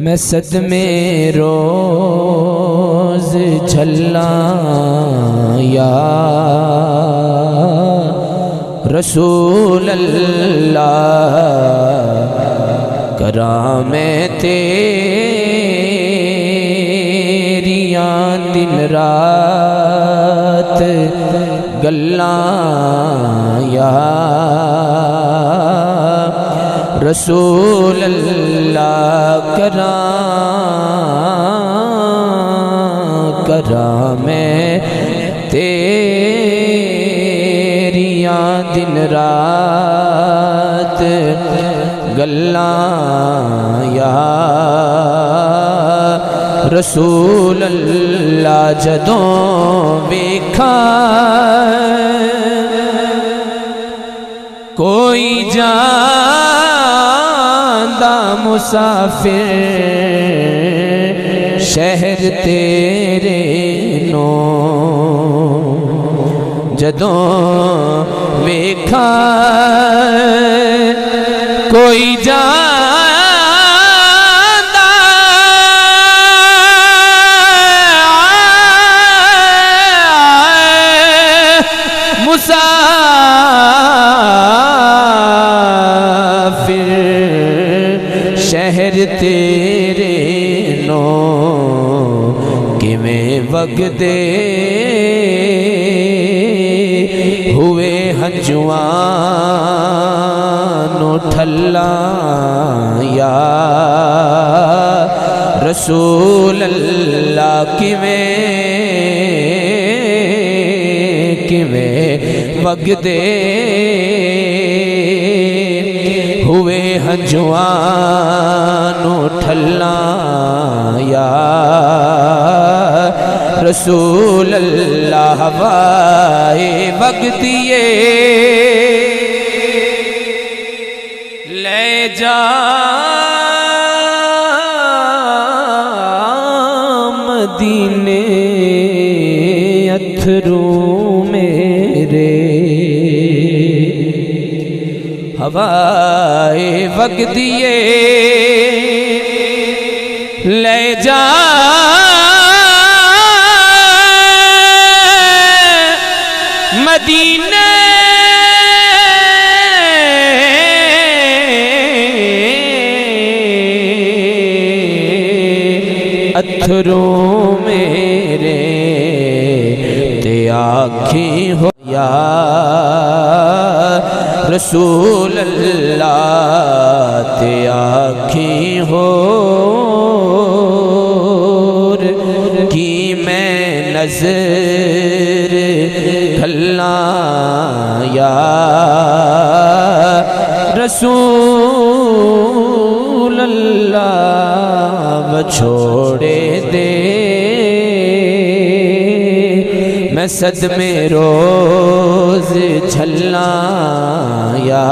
मैं सदमे रोज झल्ला या रसूल अल्लाह, करा मैं तेरियां दिन रात गल्लां या रसूल अल्लाह, करा मैं तेरियां दिन रात गल्लां या रसूल अल्लाह। जदों वेखा कोई जांदा मुसाफिर शहर तेरे नो, जदों वेखा कोई जांदा मुसाफिर शहर तेरे नो, किवें वगदे हुए हंजुआनो ठल्ला या रसूल अल्लाह, किवें वगदे हुए हंजुआनो ठल्ला या रसूल अल्लाह। हवाए वगदिए ले जा मदीने अथरू मेरे, हवाए वगदिए ले जा मदीने अथरू मेरे, ते आखी हो या रसूल अल्लाह, ते आखी हो कि मैं नजर खल्ला या रसूल अल्लाह, छोड़े दे मैं सदमे रोज झल्ला या